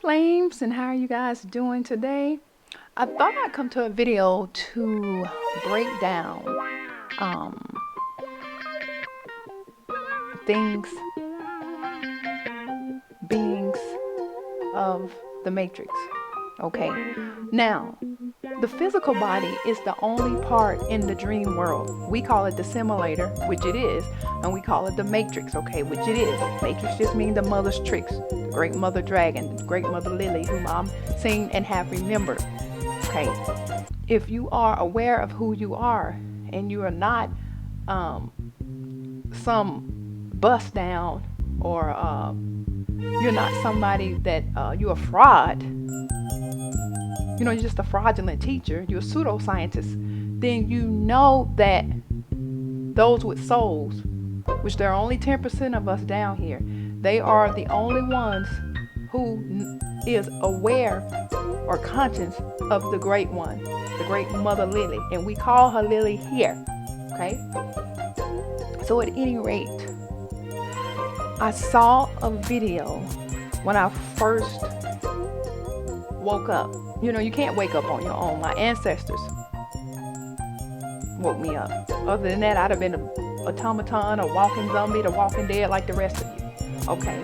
flames, and how are you guys doing today? I thought I'd come to a video to break down um, things, beings of the matrix. Okay, now the physical body is the only part in the dream world. We call it the simulator, which it is, and we call it the matrix, okay, which it is. Matrix just means the mother's tricks, the great mother dragon, the great mother lily, whom I'm seen and have remembered. Okay, if you are aware of who you are and you are not some bust down, or you're not somebody that you're a fraud, you're just a fraudulent teacher, you're a pseudo-scientist, then you know that those with souls, which there are only 10% of us down here, they are the only ones who is aware or conscious of the great one, the great mother lily, and we call her Lily here. Okay, so at any rate, I saw a video when I first woke up. You can't wake up on your own. My ancestors woke me up. Other than that, I'd have been an automaton, a walking zombie, a walking dead like the rest of you. Okay,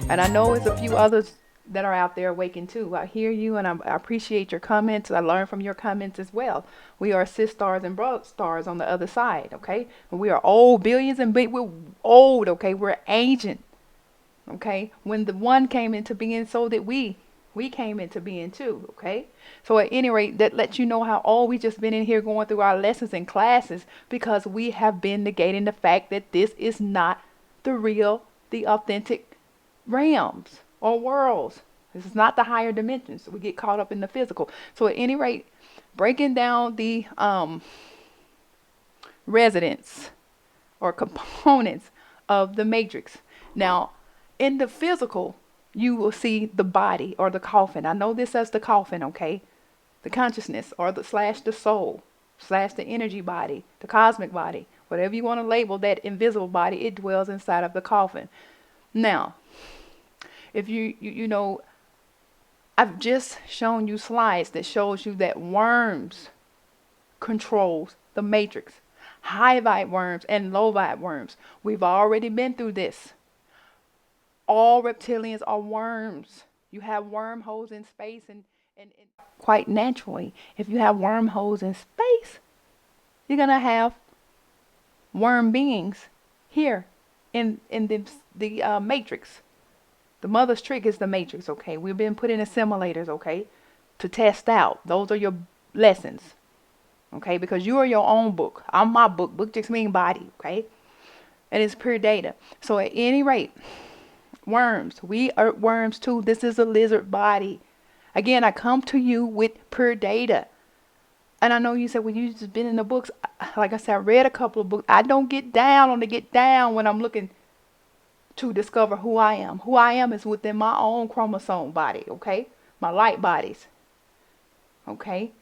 and I know there's a few others that are out there waking too. I hear you, and I appreciate your comments. I learn from your comments as well. We are sis stars and brother stars on the other side. Okay, and we are old, billions and we're old. Okay, we're ancient. Okay, when the one came into being, so did we came into being too. Okay, so at any rate, that lets you know how old we just been in here going through our lessons and classes, because we have been negating the fact that this is not the real, the authentic realms or worlds. This is not the higher dimensions. We get caught up in the physical. So at any rate, breaking down the residents or components of the matrix. Now, in the physical, you will see the body or the coffin. I know this as the coffin, okay? The consciousness, or the soul, the energy body, the cosmic body, whatever you want to label that invisible body, it dwells inside of the coffin. Now, if you know, I've just shown you slides that shows you that worms controls the matrix. High vibe worms and low vibe worms. We've already been through this. All reptilians are worms. You have wormholes in space, and quite naturally, if you have wormholes in space, you're gonna have worm beings here in the matrix. The mother's trick is the matrix. Okay, we've been put in simulators, okay, to test out. Those are your lessons, okay, because you are your own book. I'm my book. Book just means body, okay, and it's pure data. So at any rate, worms, we are worms too. This is a lizard body. Again, I come to you with pure data. And I know you said, well, you just been in the books. Like I said, I read a couple of books. I don't get down on the get down when I'm looking to discover who I am. Who I am is within my own chromosome body, okay? My light bodies, okay?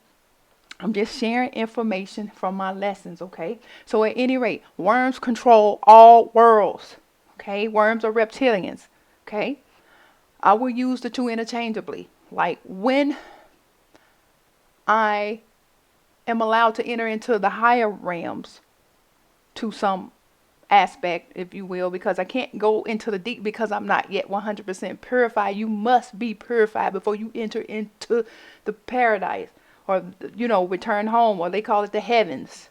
I'm just sharing information from my lessons, okay? So at any rate, worms control all worlds, okay? Worms are reptilians, okay? I will use the two interchangeably. Like when I am allowed to enter into the higher realms to some aspect, if you will, because I can't go into the deep because I'm not yet 100% purified. You must be purified before you enter into the paradise, or return home, or they call it the heavens.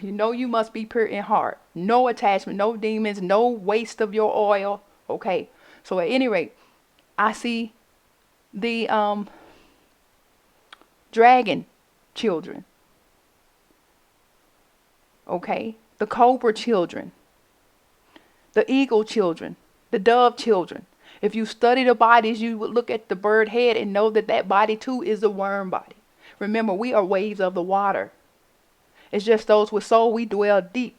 You must be pure in heart. No attachment, no demons, no waste of your oil. Okay, so at any rate, I see the dragon children, okay, the cobra children, the eagle children, the dove children. If you study the bodies, you would look at the bird head and know that that body too is a worm body. Remember, we are waves of the water. It's just those with soul, we dwell deep,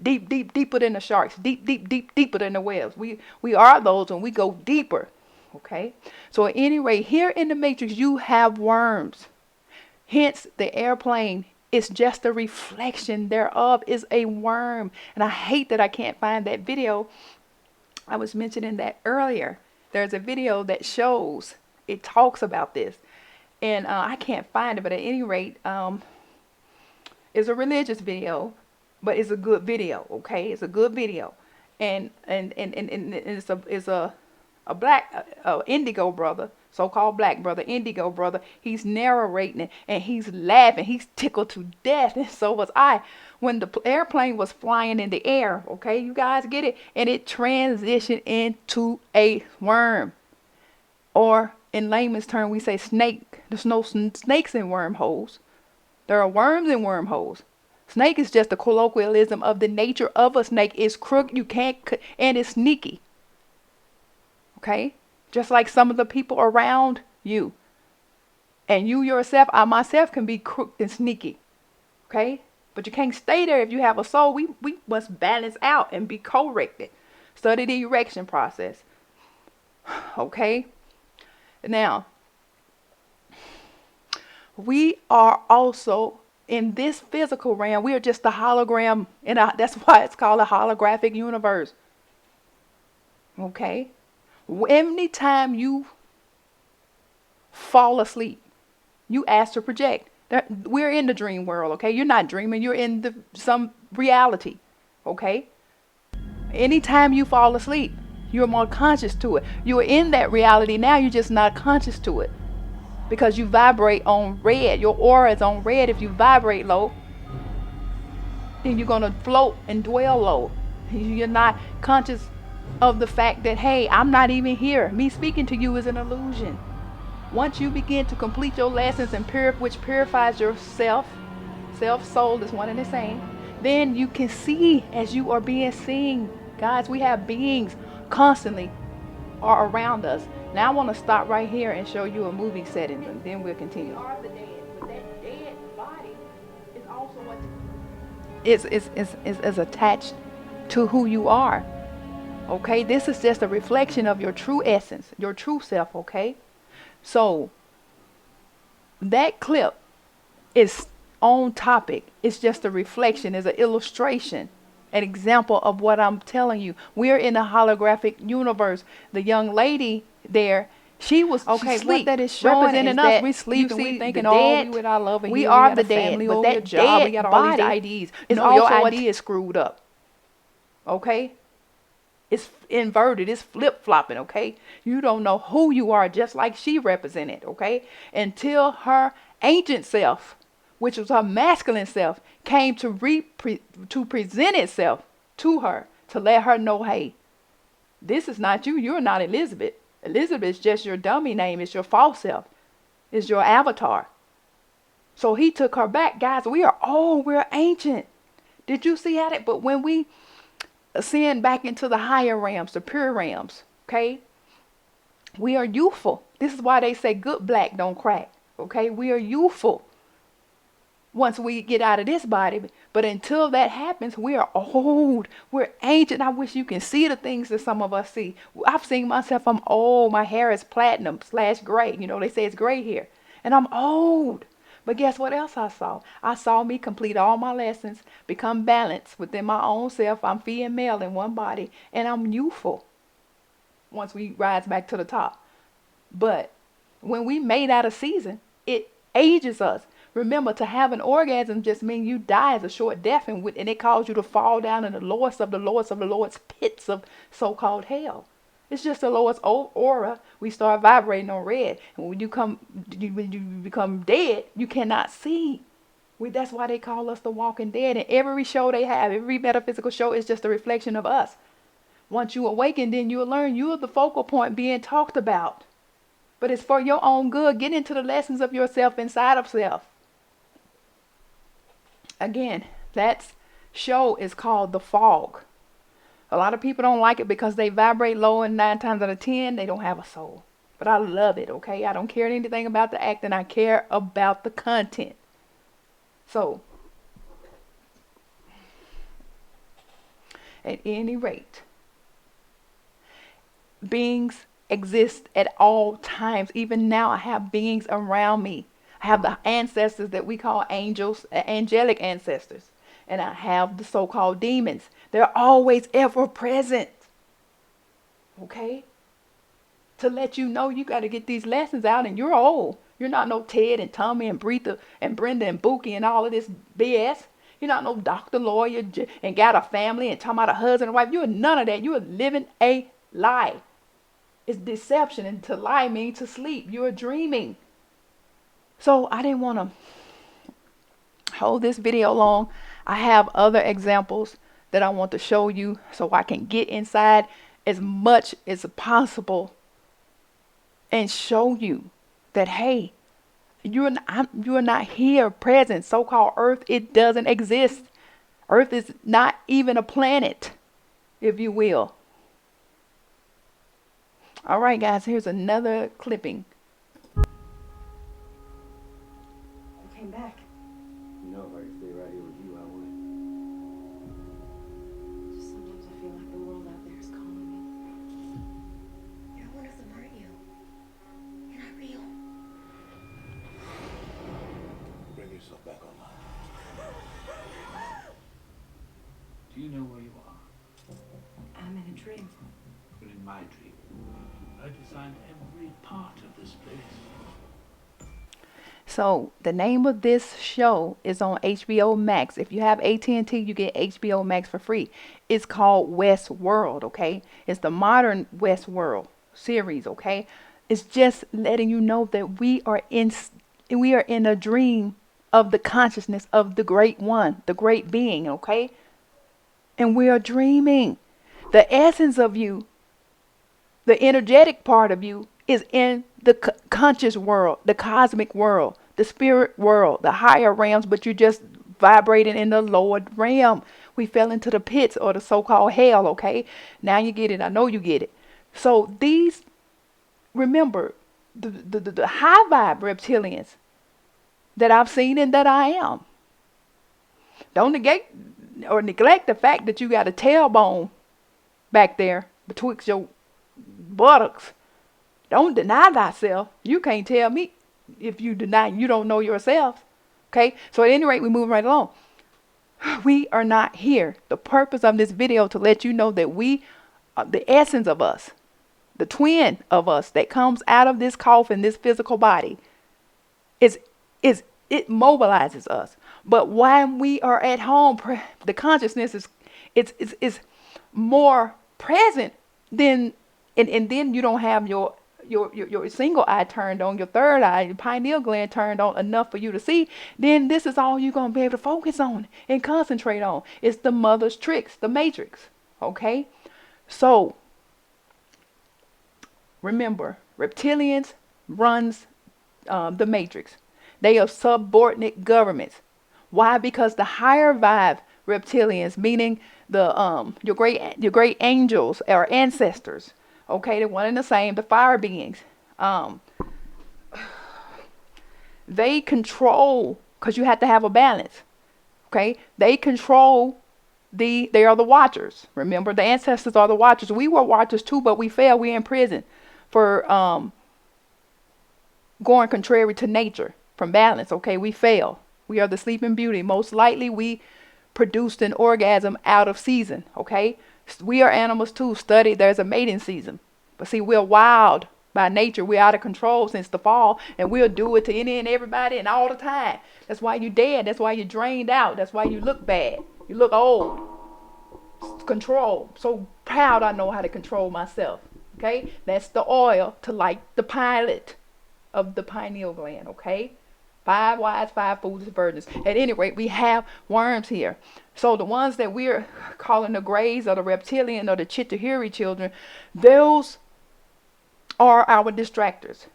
deep, deep, deeper than the sharks, deep, deep, deep, deeper than the whales. We are those when we go deeper. Okay, so at any rate, here in the matrix, you have worms. Hence, the airplane is just a reflection thereof, is a worm. And I hate that I can't find that video. I was mentioning that earlier. There's a video that shows, it talks about this. And I can't find it, but at any rate, it's a religious video, but it's a good video, okay? It's a good video. And it's a black indigo brother, so-called black brother, indigo brother. He's narrating it and he's laughing. He's tickled to death, and so was I when the airplane was flying in the air. Okay, you guys get it? And it transitioned into a worm, or in layman's term, we say snake. There's no snakes in wormholes. There are worms in wormholes. Snake is just a colloquialism of the nature of a snake. It's crooked, you can't, and it's sneaky. Okay? Just like some of the people around you. And you yourself, I myself, can be crooked and sneaky. Okay? But you can't stay there if you have a soul. We must balance out and be corrected. Study the erection process. Okay? Now, we are also in this physical realm. We are just a hologram, and that's why it's called a holographic universe. Okay? Anytime you fall asleep, you astral project. We're in the dream world, okay? You're not dreaming. You're in some reality, okay? Anytime you fall asleep, you're more conscious to it. You're in that reality now. You're just not conscious to it because you vibrate on red. Your aura is on red. If you vibrate low, then you're going to float and dwell low. You're not conscious of the fact that, hey, I'm not even here. Me speaking to you is an illusion. Once you begin to complete your lessons and which purifies your self, soul is one and the same, then you can see as you are being seen. Guys, we have beings constantly are around us. Now I want to stop right here and show you a movie setting, and then we'll continue. You are the dead, but that dead body is also what is attached to who you are. Okay, this is just a reflection of your true essence, your true self. Okay, so that clip is on topic. It's just a reflection, it's an illustration, an example of what I'm telling you. We're in a holographic universe. The young lady there, she was okay. What that is showing representing is us. That we sleep and we thinking, oh, we with our love and we are the dead. But that job, we got all these IDs. It's no, your ID is screwed up. Okay. It's inverted. It's flip-flopping, okay? You don't know who you are, just like she represented, okay? Until her ancient self, which was her masculine self, came to present itself to her, to let her know, hey, this is not you. You're not Elizabeth. Elizabeth is just your dummy name. It's your false self. It's your avatar. So he took her back. Guys, we're ancient. Did you see at it? But when we ascend back into the higher realms, the pure realms, okay? We are youthful. This is why they say good black don't crack, okay? We are youthful once we get out of this body. But until that happens, we are old. We're ancient. I wish you can see the things that some of us see. I've seen myself. I'm old. My hair is platinum/gray. You know, they say it's gray hair. And I'm old. But guess what else I saw? I saw me complete all my lessons, become balanced within my own self. I'm female in one body, and I'm youthful once we rise back to the top. But when we made out a season, it ages us. Remember, to have an orgasm just means you die as a short death, and it caused you to fall down in the lowest of the lowest of the lowest pits of so-called hell. It's just the lowest aura. We start vibrating on red. And when you become dead, you cannot see. That's why they call us the walking dead. And every show they have, every metaphysical show is just a reflection of us. Once you awaken, then you'll learn you're the focal point being talked about. But it's for your own good. Get into the lessons of yourself inside of self. Again, that show is called The Fog. A lot of people don't like it because they vibrate low, and 9 times out of 10, they don't have a soul. But I love it, okay? I don't care anything about the acting. I care about the content. So, at any rate, beings exist at all times. Even now, I have beings around me. I have the ancestors that we call angels, angelic ancestors. And I have the so-called demons. They're always ever present. Okay? to let you know you got to get these lessons out, and you're old. You're not no Ted and Tommy and Breatha and Brenda and Bookie and all of this BS. You're not no doctor, lawyer, and got a family and talking about a husband and wife. You are none of that. You are living a lie. It's deception, and to lie means to sleep. You are dreaming. So I didn't want to hold this video long. I have other examples that I want to show you so I can get inside as much as possible and show you that, hey, you are not here present. So-called Earth, it doesn't exist. Earth is not even a planet, if you will. All right, guys, here's another clipping. You came back. You know, if I could stay right here with you, I would. Just sometimes I feel like the world out there is calling me. You don't want us to burn you. You're not real. Bring yourself back online. Do you know where you are? I'm in a dream. You're in my dream. I designed every part of this place. So the name of this show is on HBO Max. If you have AT&T, you get HBO Max for free. It's called Westworld, okay? It's the modern Westworld series, okay? It's just letting you know that we are in a dream of the consciousness of the great one, the great being, okay? And we are dreaming. The essence of you, the energetic part of you, is in the conscious world, the cosmic world, the spirit world, the higher realms, but you're just vibrating in the lower realm. We fell into the pits, or the so-called hell, okay? Now you get it. I know you get it. So these, remember, the high vibe reptilians that I've seen and that I am. Don't negate or neglect the fact that you got a tailbone back there betwixt your buttocks. Don't deny thyself. You can't tell me if you deny, you don't know yourself. Okay, so at any rate, we move right along. We are not here. The purpose of this video to let you know that we, the essence of us, the twin of us that comes out of this coffin, this physical body, is it mobilizes us. But when we are at home, the consciousness is more present than, and then you don't have your single eye turned on, your third eye, your pineal gland turned on enough for you to see. Then this is all you're going to be able to focus on and concentrate on. It's the mother's tricks, the matrix. Okay, so remember, reptilians runs the matrix. They are subordinate governments. Why? Because the higher vibe reptilians, meaning the your great angels, our ancestors, okay, they're one and the same, the fire beings, they control, because you have to have a balance, okay, they control they are the watchers. Remember, the ancestors are the watchers. We were watchers too, but we failed. We're in prison for going contrary to nature, from balance. Okay, we fail. We are the sleeping beauty. Most likely we produced an orgasm out of season. Okay, we are animals too. Study, there's a mating season. But see, we're wild by nature. We're out of control since the fall, and we'll do it to any and everybody and all the time. That's why you're dead. That's why you're drained out. That's why you look bad. You look old. Control. So proud I know how to control myself. Okay, that's the oil to light the pilot of the pineal gland. Okay, 5 wise, 5 foolish virgins. At any rate, we have worms here. So the ones that we're calling the Greys or the Reptilian or the Chittahiri children, those are our distractors.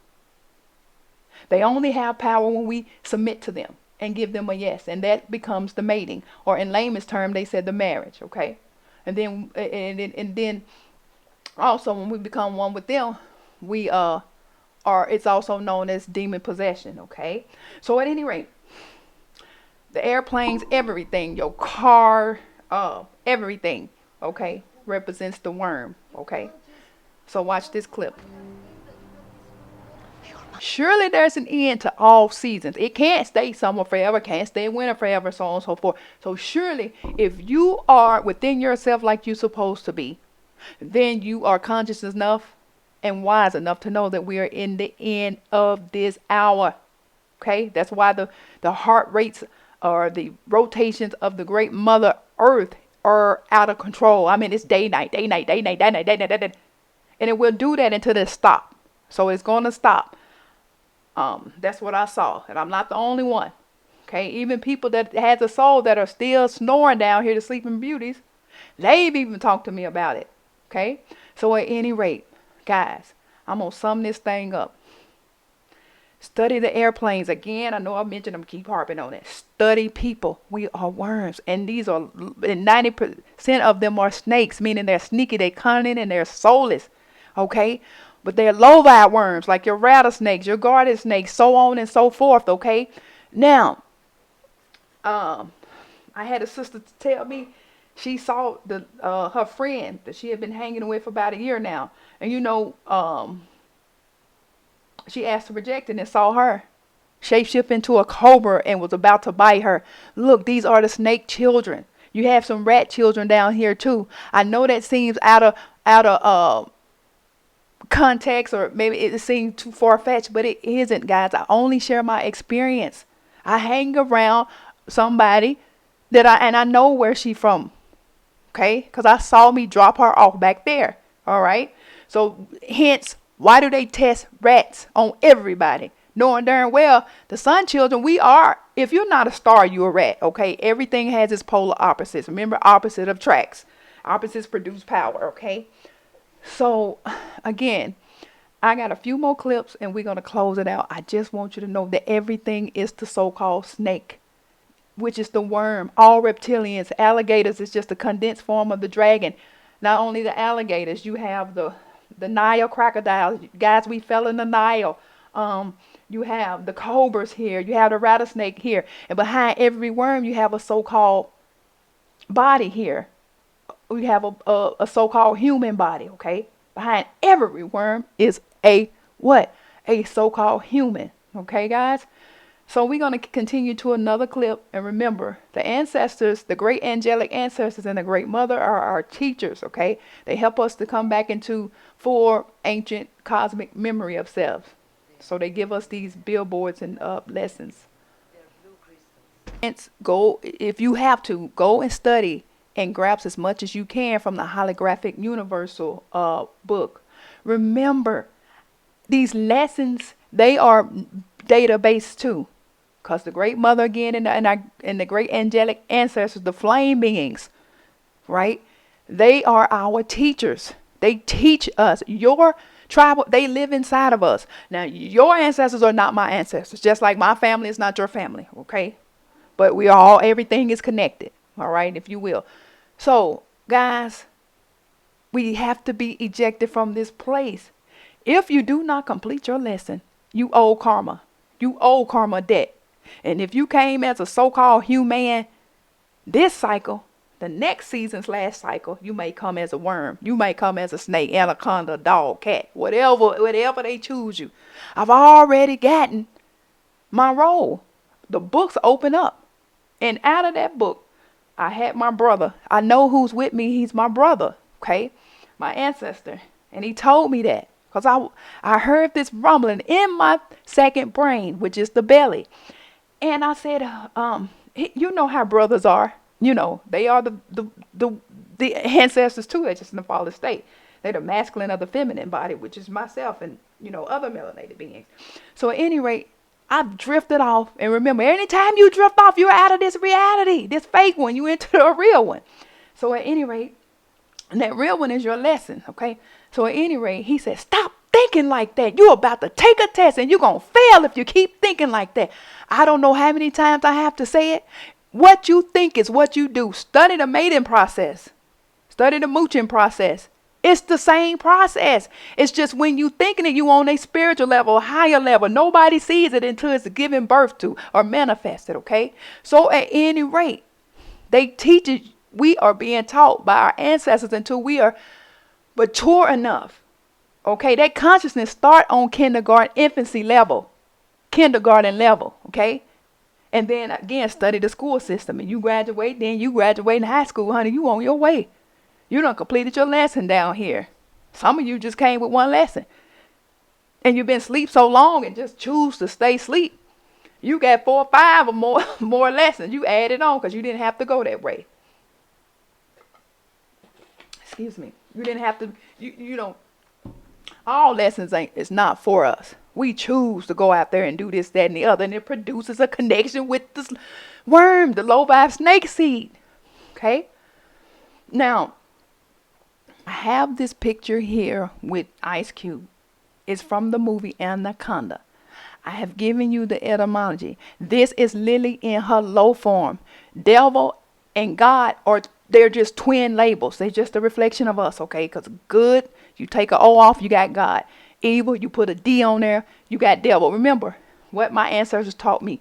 They only have power when we submit to them and give them a yes, and that becomes the mating, or in layman's term, they said the marriage. Okay, and then also when we become one with them, we it's also known as demon possession. Okay, so at any rate, the airplanes, everything, your car, everything, okay, represents the worm. Okay, so watch this clip. Surely there's an end to all seasons. It can't stay summer forever, can't stay winter forever, so on and so forth. So surely if you are within yourself like you're supposed to be, then you are conscious enough and wise enough to know that we are in the end of this hour. Okay, that's why the heart rates or the rotations of the great Mother Earth are out of control. I mean, it's day, night, day, night, day, night, day, night, day, night, day, night. And it will do that until it stop. So it's going to stop. That's what I saw. And I'm not the only one. Okay, even people that has a soul that are still snoring down here, the sleeping beauties, they've even talked to me about it. Okay, so at any rate, guys, I'm going to sum this thing up. Study the airplanes. Again, I know I mentioned them, keep harping on it. Study people. We are worms. And these are, and 90% of them are snakes, meaning they're sneaky, they're cunning, and they're soulless. Okay? But they're low-vibe worms, like your rattlesnakes, your garden snakes, so on and so forth. Okay? Now, I had a sister to tell me she saw her friend that she had been hanging with for about a year now. And she asked to project and saw her shapeshift into a cobra and was about to bite her. Look, these are the snake children. You have some rat children down here too. I know that seems out of context, or maybe it seems too far-fetched, but it isn't, guys. I only share my experience. I hang around somebody that I know where she from. Okay? Because I saw me drop her off back there. All right? So hence, why do they test rats on everybody? Knowing darn well, the sun children, we are, if you're not a star, you're a rat, okay? Everything has its polar opposites. Remember, opposite attracts. Opposites produce power, okay? So, again, I got a few more clips and we're going to close it out. I just want you to know that everything is the so-called snake, which is the worm. All reptilians, alligators is just a condensed form of the dragon. Not only the alligators, you have the Nile crocodiles. Guys, we fell in the Nile. You have the cobras here. You have the rattlesnake here. And behind every worm, you have a so-called body here. We have a so-called human body, okay? Behind every worm is a what? A so-called human. Okay, guys? So we're going to continue to another clip. And remember, the ancestors, the great angelic ancestors and the great mother are our teachers, okay? They help us to come back into full ancient cosmic memory of self. So they give us these billboards and lessons. Hence, go, if you have to, go and study and grasp as much as you can from the Holographic Universal book. Remember, these lessons, they are database too. Because the great mother again and the great angelic ancestors, the flame beings, right? They are our teachers. They teach us. Your tribal, they live inside of us. Now, your ancestors are not my ancestors. Just like my family is not your family, okay? But we are all, everything is connected, all right, if you will. So, guys, we have to be ejected from this place. If you do not complete your lesson, you owe karma. You owe karma debt. And if you came as a so-called human this cycle, the next season's last cycle, you may come as a worm. You may come as a snake, anaconda, dog, cat, whatever they choose you. I've already gotten my role. The books open up. And out of that book, I had my brother. I know who's with me. He's my brother, okay? My ancestor. And he told me that. Because I heard this rumbling in my second brain, which is the belly. And I said, you know how brothers are. You know, they are the ancestors too. They're just in the fallen state. They're the masculine of the feminine body, which is myself and, other melanated beings. So at any rate, I've drifted off. And remember, anytime you drift off, you're out of this reality, this fake one. You into the real one. So at any rate, and that real one is your lesson, okay? So at any rate, he said, stop thinking like that. You're about to take a test and you're going to fail if you keep thinking like that. I don't know how many times I have to say it. What you think is what you do. Study the mating process. Study the mooching process. It's the same process. It's just when you thinking it, you on a spiritual level, a higher level. Nobody sees it until it's given birth to or manifested, okay? So at any rate, they teach it. We are being taught by our ancestors until we are mature enough. Okay, that consciousness start on kindergarten, infancy level, kindergarten level, okay? And then again, study the school system. And you graduate in high school, honey, you on your way. You done completed your lesson down here. Some of you just came with one lesson. And you've been asleep so long and just choose to stay asleep. You got 4 or 5 or more, more lessons. You added on because you didn't have to go that way. Excuse me. You didn't have to, you don't, all lessons it's not for us. We choose to go out there and do this, that, and the other, and it produces a connection with the worm, the low-vibe snake seed. Okay? Now, I have this picture here with Ice Cube. It's from the movie Anaconda. I have given you the etymology. This is Lily in her low form. Devil and God they're just twin labels. They're just a reflection of us, okay? Because good, you take an O off, you got God. Evil, you put a D on there, you got devil. Remember what my ancestors taught me.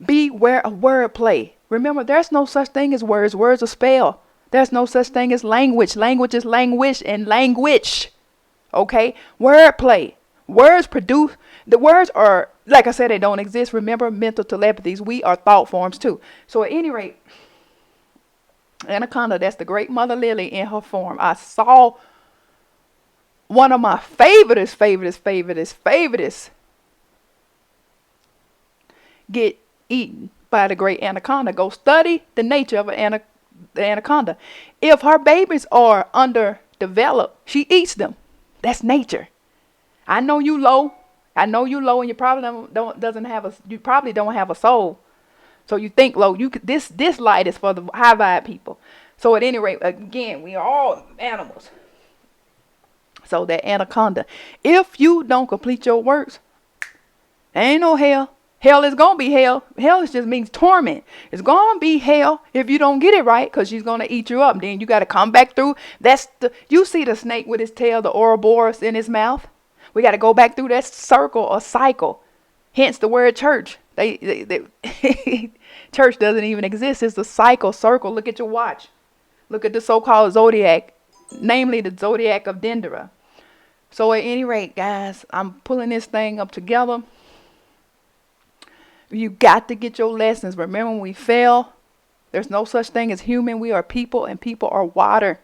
Beware of wordplay. Remember, there's no such thing as words. Words are spell. There's no such thing as language. Language is languish and language. Okay? Wordplay. Words produce, the words are, like I said, they don't exist. Remember, mental telepathies, we are thought forms too. So at any rate, Anaconda, that's the great mother Lily in her form. I saw one of my favorites get eaten by the great anaconda. Go study the nature of the anaconda. If her babies are underdeveloped, she eats them. That's nature. I know you low. And you probably you probably don't have a soul. So you think low. This light is for the high vibe people. So at any rate, again, we are all animals. So that anaconda, if you don't complete your works, there ain't no hell. Hell is gonna be hell. Hell just means torment. It's gonna be hell if you don't get it right, because she's gonna eat you up. Then you gotta come back through. You see the snake with his tail, the Ouroboros in his mouth. We got to go back through that circle or cycle. Hence the word church. Church doesn't even exist. It's the circle. Look at your watch. Look at the so-called zodiac, namely the zodiac of Dendera. So at any rate, guys, I'm pulling this thing up together. You got to get your lessons. Remember, when we fail, there's no such thing as human. We are people, and people are water.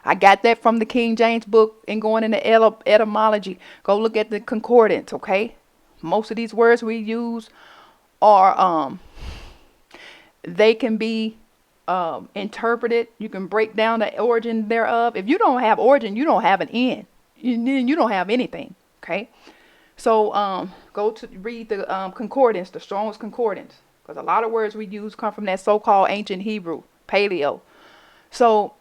I got that from the King James book and going into etymology. Go look at the concordance, okay? Most of these words we use are, they can be interpreted. You can break down the origin thereof. If you don't have origin, you don't have an end. You don't have anything, okay? So go to read the concordance, the Strong's Concordance, because a lot of words we use come from that so-called ancient Hebrew, Paleo. So,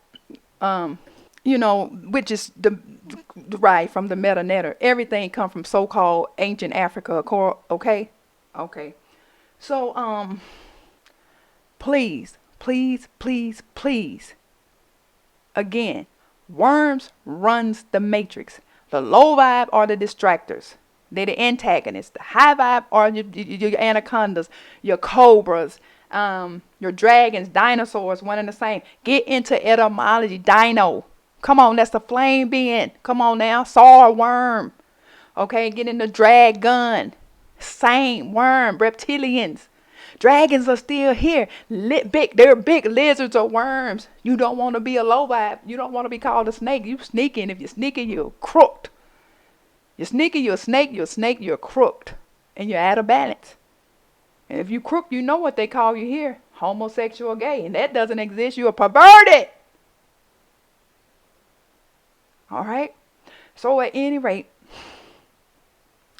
which is derived from the meta-netter. Everything come from so-called ancient Africa, okay? Okay. So, please, again, worms runs the matrix. The low vibe are the distractors. They're the antagonists. The high vibe are your anacondas, your cobras, your dragons, dinosaurs, one and the same. Get into etymology. Dino. Come on, that's the flame being. Come on now. Saw worm. Okay, get into dragon. Same worm. Reptilians. Dragons are still here. They're big lizards or worms. You don't want to be a low vibe. You don't want to be called a snake. You sneaking. If you're sneaky, you're crooked. You're sneaky, you're a snake, you're crooked. And you're out of balance. And if you crook, you know what they call you here. Homosexual, gay. And that doesn't exist. You're perverted. All right? So at any rate,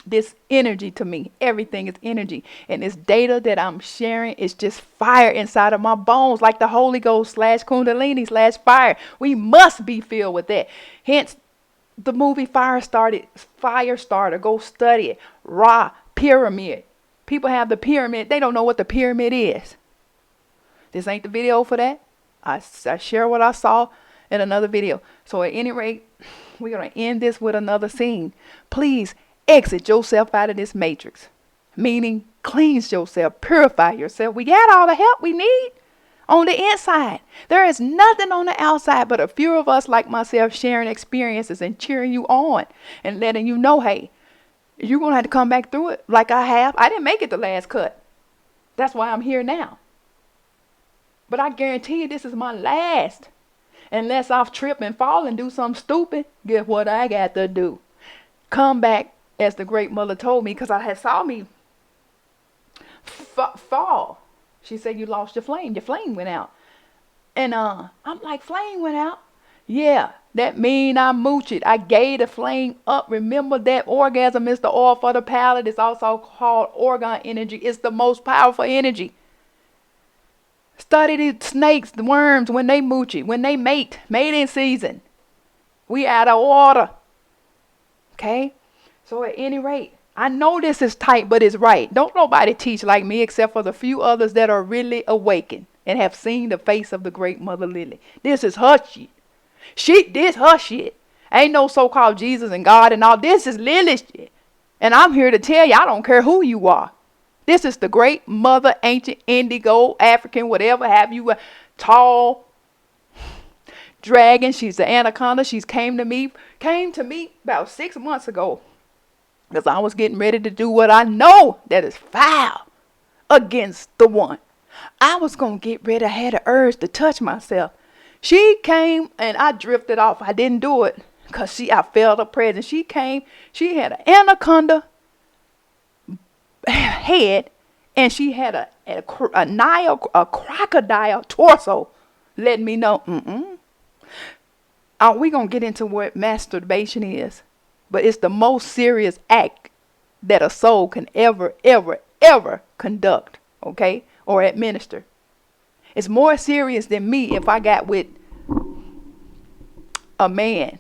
this energy to me, everything is energy. And this data that I'm sharing is just fire inside of my bones, like the Holy Ghost / Kundalini / fire. We must be filled with that. Hence, the movie Firestarter. Go study it. Ra, pyramid. People have the pyramid. They don't know what the pyramid is. This ain't the video for that. I share what I saw in another video. So at any rate, we're going to end this with another scene. Please exit yourself out of this matrix. Meaning cleanse yourself, purify yourself. We got all the help we need on the inside. There is nothing on the outside but a few of us like myself sharing experiences and cheering you on and letting you know, hey, you're going to have to come back through it like I have. I didn't make it the last cut. That's why I'm here now. But I guarantee you this is my last. Unless I trip and fall and do something stupid, guess what I got to do? Come back, as the great mother told me, because I had saw me fall. She said, you lost your flame. Your flame went out. And I'm like, flame went out? Yeah, that mean I mooch it. I gave the flame up. Remember that orgasm is the oil for the palate. It's also called organ energy. It's the most powerful energy. Study the snakes, the worms, when they mooch it, when they mate, mating season. We out of order. Okay? So at any rate, I know this is tight, but it's right. Don't nobody teach like me except for the few others that are really awakened and have seen the face of the great Mother Lily. This is her shit. This her shit. Ain't no so-called Jesus and God and all. This is Lily's shit. And I'm here to tell you, I don't care who you are. This is the great mother, ancient, indigo, African, whatever have you, tall dragon. She's the anaconda. She's came to me about 6 months ago. Because I was getting ready to do what I know that is foul against the one. I was going to get ready. I had an urge to touch myself. She came and I drifted off. I didn't do it because I felt her presence. She came. She had an anaconda head, and she had a crocodile torso, letting me know, Are we going to get into what masturbation is? But it's the most serious act that a soul can ever conduct, okay, or administer. It's more serious than me if I got with a man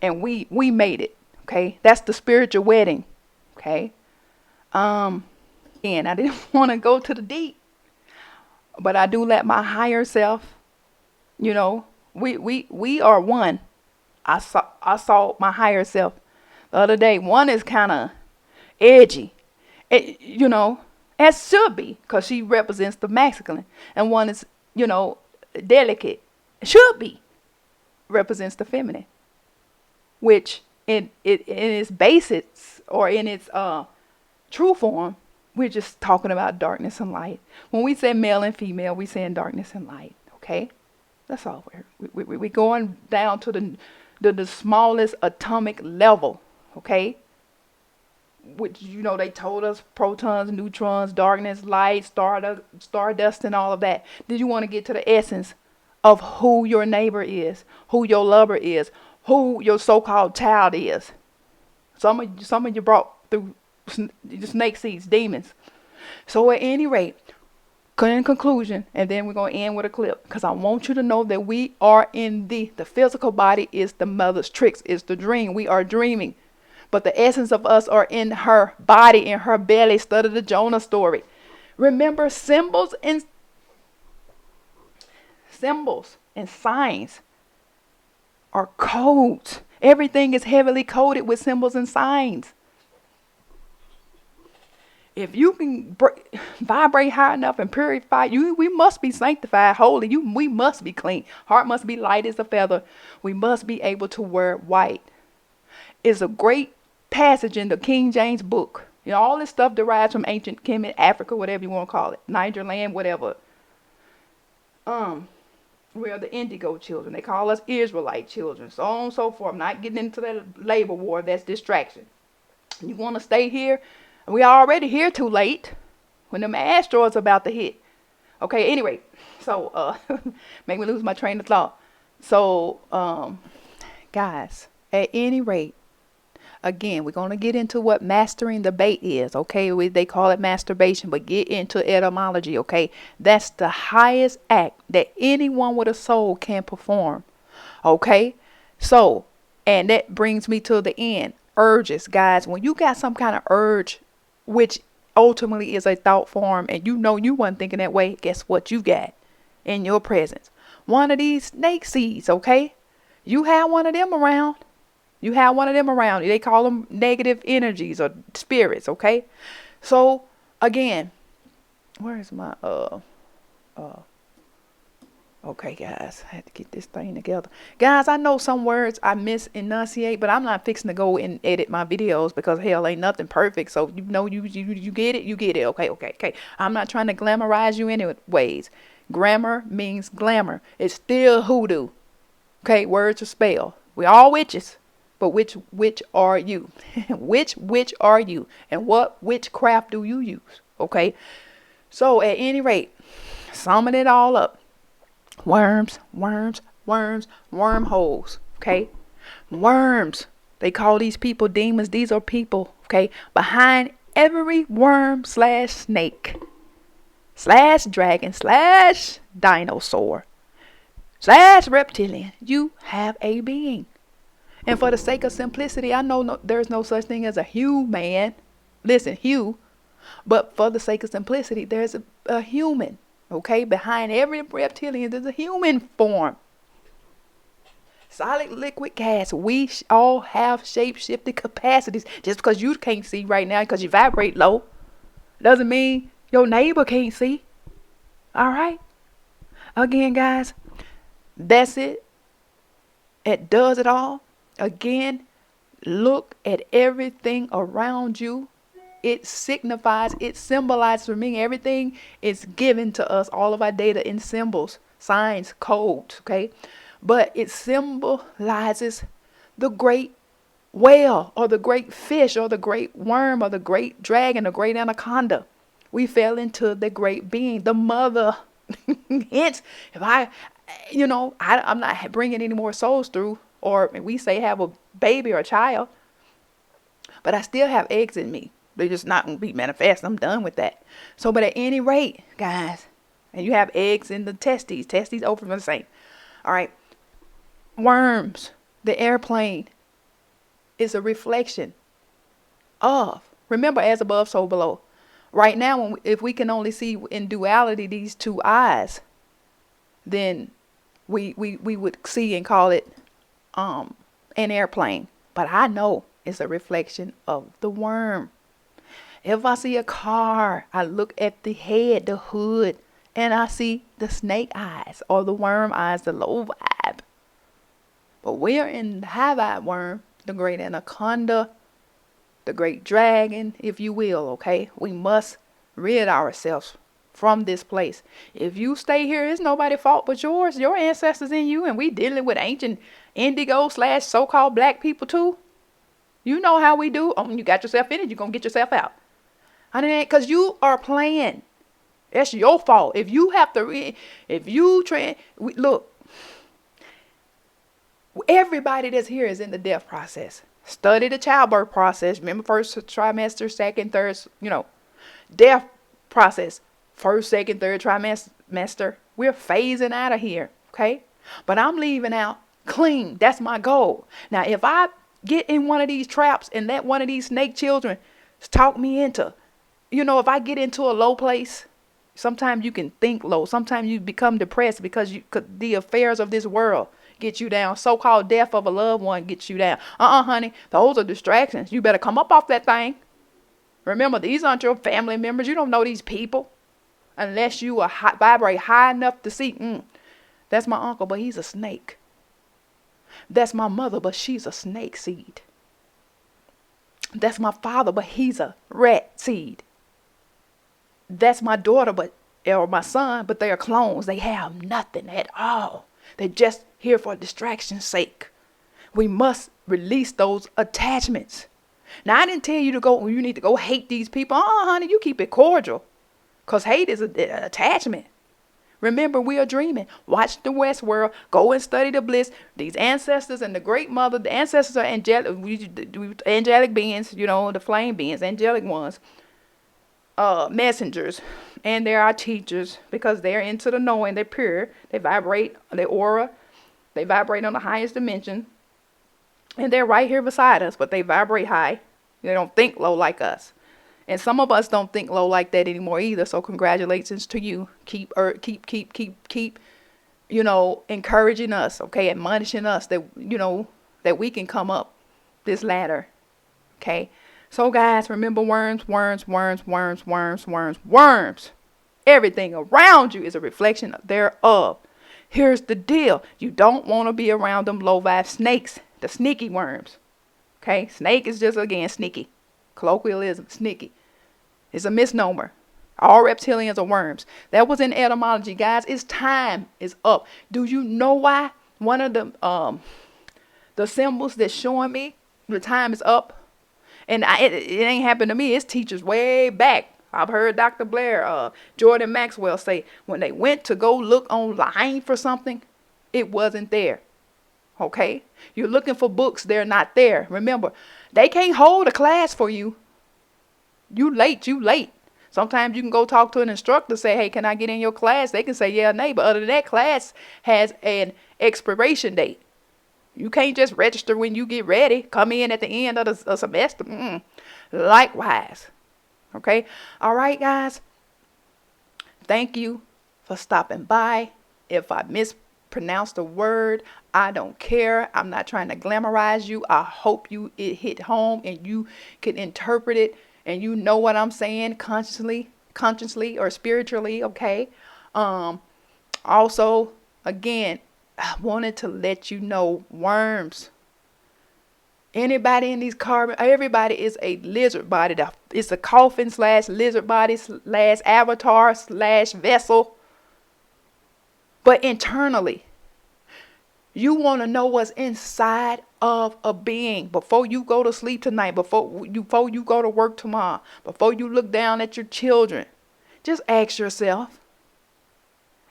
and we made it, okay? That's the spiritual wedding, okay? And I didn't want to go to the deep, but I do let my higher self, we are one. I saw my higher self the other day. One is kind of edgy, as should be, because she represents the masculine, and one is, delicate. Should be, represents the feminine, which in its basics or in its true form, we're just talking about darkness and light. When we say male and female, we saying darkness and light. Okay, that's all. We're going down to the smallest atomic level. Okay, which they told us protons, neutrons, darkness, light, stardust, and all of that. Did you want to get to the essence of who your neighbor is, who your lover is, who your so-called child is? Some of you brought through snake seeds, demons. So at any rate, in conclusion, and then we're going to end with a clip, because I want you to know that we are in the physical body is the mother's tricks, is the dream. We are dreaming. But the essence of us are in her body, in her belly. Study the Jonah story. Remember, symbols and signs are codes. Everything is heavily coded with symbols and signs. If you can vibrate high enough and purify you, we must be sanctified, holy. We must be clean. Heart must be light as a feather. We must be able to wear white. It's a great passage in the King James book. All this stuff derives from ancient Kemet, Africa, whatever you want to call it, Niger land, whatever. We are the indigo children. They call us Israelite children, so on and so forth. I'm not getting into that labor war. That's distraction. You want to stay here? We already here too late when them asteroids about to hit. Okay, anyway, so make me lose my train of thought. So, guys, at any rate, again, we're going to get into what mastering the bait is, okay? They call it masturbation, but get into etymology, okay? That's the highest act that anyone with a soul can perform, okay? So, and that brings me to the end. Urges, guys. When you got some kind of urge, which ultimately is a thought form, and you wasn't thinking that way, guess what you got in your presence? One of these snake seeds, okay? You have one of them around. They call them negative energies or spirits, okay? So, again, where's my, okay, guys, I had to get this thing together. Guys, I know some words I misenunciate, but I'm not fixing to go and edit my videos because, hell, ain't nothing perfect. So, you get it, okay. I'm not trying to glamorize you anyways. Grammar means glamour. It's still hoodoo. Okay, words are spelled. We all witches. But which witch are you? Which witch are you? And what witchcraft do you use? Okay. So at any rate, summing it all up. Worms, worms, worms, wormholes. Okay. Worms. They call these people demons. These are people. Okay. Behind every worm slash snake slash dragon slash dinosaur slash reptilian, you have a being. And for the sake of simplicity, I know there's no such thing as a human. Listen, but for the sake of simplicity, there's a human. Okay, behind every reptilian, there's a human form. Solid, liquid, gas. We all have shape-shifting capacities. Just because you can't see right now because you vibrate low, doesn't mean your neighbor can't see. All right. Again, guys, that's it. It does it all. Again, look at everything around you. It signifies, it symbolizes for me, everything is given to us, all of our data in symbols, signs, codes, okay? But it symbolizes the great whale or the great fish or the great worm or the great dragon, the great anaconda. We fell into the great being, the mother. Hence, if I'm not bringing any more souls through, or we say have a baby or a child, but I still have eggs in me. They're just not going to be manifest. I'm done with that. So, but at any rate, guys, and you have eggs in the testes. Testes open for the same. All right. Worms, the airplane, is a reflection of, remember, as above, so below. Right now, if we can only see in duality these two eyes, then we would see and call it an airplane. But I know it's a reflection of the worm. If I see a car, I look at the head, the hood, and I see the snake eyes or the worm eyes, the low vibe. But we're in the high vibe worm, the great anaconda, the great dragon, if you will, okay? We must rid ourselves from this place. If you stay here, it's nobody's fault but yours. Your ancestors in you, and we dealing with ancient indigo / so-called black people too. You know how we do. Oh, you got yourself in it, you're going to get yourself out. Because you are playing. It's your fault. If you have to, look, everybody that's here is in the death process. Study the childbirth process. Remember, first trimester, second, third, death process. First, second, third trimester. We're phasing out of here, okay? But I'm leaving out clean. That's my goal. Now, if I get in one of these traps and let one of these snake children talk me into, if I get into a low place, sometimes you can think low. Sometimes you become depressed because the affairs of this world get you down. So-called death of a loved one gets you down. Honey, those are distractions. You better come up off that thing. Remember, these aren't your family members. You don't know these people unless you vibrate high enough to see, that's my uncle, but he's a snake. That's my mother, but she's a snake seed. That's my father, but he's a rat seed. That's my daughter, or my son, but they are clones. They have nothing at all. They're just here for distraction's sake. We must release those attachments. Now, I didn't tell you you need to go hate these people. Honey, you keep it cordial. Because hate is an attachment. Remember, we are dreaming. Watch the West World. Go and study the bliss. These ancestors and the great mother, the ancestors are angelic beings, the flame beings, angelic ones. Messengers, and they're our teachers because they're into the knowing. They're pure. They vibrate their aura. They vibrate on the highest dimension, and they're right here beside us. But they vibrate high. They don't think low like us, and some of us don't think low like that anymore either. So congratulations to you. Keep encouraging us, okay, admonishing us that that we can come up this ladder, okay. So guys, remember worms. Everything around you is a reflection thereof. Here's the deal. You don't want to be around them low vibe snakes, the sneaky worms. Okay? Snake is just, again, sneaky. Colloquialism, sneaky. It's a misnomer. All reptilians are worms. That was in etymology, guys. Its time is up. Do you know why? One of the symbols that's showing me the time is up, and it ain't happened to me. It's teachers way back. I've heard Dr. Blair, Jordan Maxwell say when they went to go look online for something, it wasn't there. Okay? You're looking for books, they're not there. Remember, they can't hold a class for you. You late. Sometimes you can go talk to an instructor, say, hey, can I get in your class? They can say yeah or nay, but other than that, class has an expiration date. You can't just register when you get ready. Come in at the end of the semester. Likewise. Okay? All right, guys. Thank you for stopping by. If I mispronounced a word, I don't care. I'm not trying to glamorize you. I hope it hit home and you can interpret it and you know what I'm saying consciously or spiritually, okay? Also, again, I wanted to let you know worms. Anybody in these carbon, everybody is a lizard body. It's a coffin / lizard body / avatar / vessel. But internally, you want to know what's inside of a being before you go to sleep tonight, before you go to work tomorrow, before you look down at your children. Just ask yourself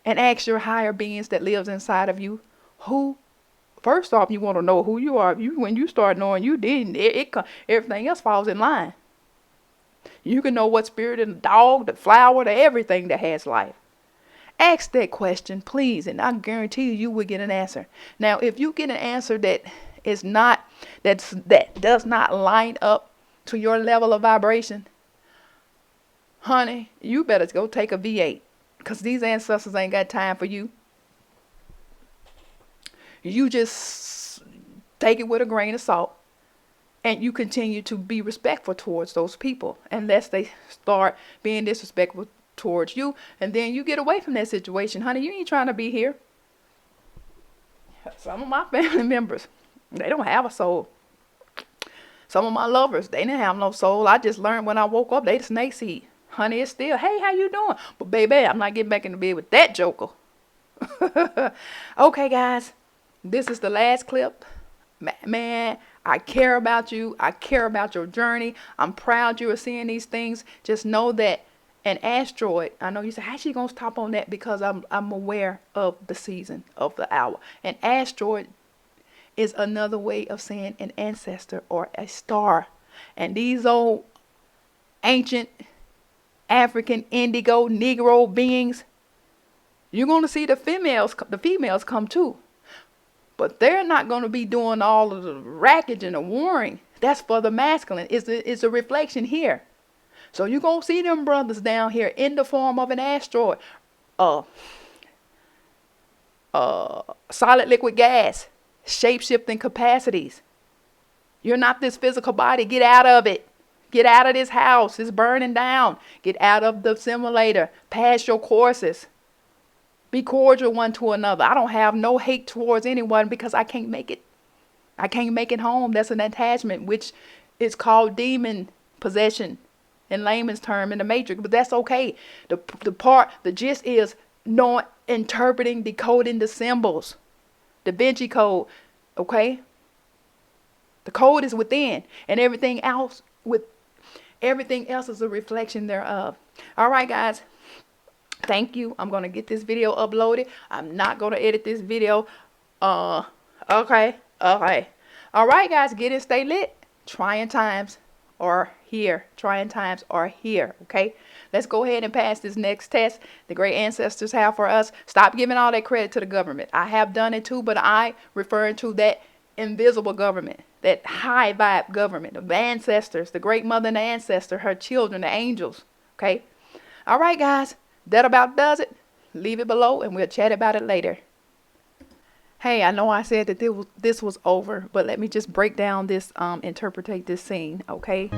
and ask your higher beings that lives inside of you, who, first off, you want to know who you are. When you start knowing you didn't, everything else falls in line. You can know what spirit in the dog, the flower, the everything that has life. Ask that question, please, and I guarantee you will get an answer. Now, if you get an answer that does not line up to your level of vibration, honey, you better go take a V8, because these ancestors ain't got time for you. You just take it with a grain of salt, and you continue to be respectful towards those people, unless they start being disrespectful towards you, and then you get away from that situation. Honey, you ain't trying to be here. Some of my family members, they don't have a soul. Some of my lovers, they didn't have no soul. I just learned when I woke up, they the snake seed. Honey, it's still, hey, how you doing? But baby, I'm not getting back in the bed with that joker. Okay, guys, this is the last clip. Man, I care about you. I care about your journey. I'm proud you are seeing these things. Just know that an asteroid, I know you say, how's she gonna stop on that? Because I'm aware of the season of the hour. An asteroid is another way of saying an ancestor or a star. And these old ancient African indigo Negro beings, you're gonna see the females come too. But they're not gonna be doing all of the wreckage and the warring. That's for the masculine. It's a reflection here. So you're going to see them brothers down here in the form of an asteroid. Solid liquid gas. Shape-shifting capacities. You're not this physical body. Get out of it. Get out of this house. It's burning down. Get out of the simulator. Pass your courses. Be cordial one to another. I don't have no hate towards anyone because I can't make it. I can't make it home. That's an attachment, which is called demon possession. In layman's term, in the matrix, but that's okay. The gist is knowing, interpreting, decoding the symbols. Da Vinci Code, okay? The code is within, and everything else is a reflection thereof. All right, guys. Thank you. I'm gonna get this video uploaded. I'm not gonna edit this video. Okay. All right, guys. Get it, stay lit. Trying times are here. Trying times are here. Okay, let's go ahead and pass this next test the great ancestors have for us. Stop giving all that credit to the government. I have done it too, but I refer to that invisible government, that high vibe government of the ancestors, the great mother and the ancestor, her children, the angels. Okay, all right, guys, that about does it. Leave it below and we'll chat about it later. Hey, I know I said that this was over, but let me just break down this, interpretate this scene, okay?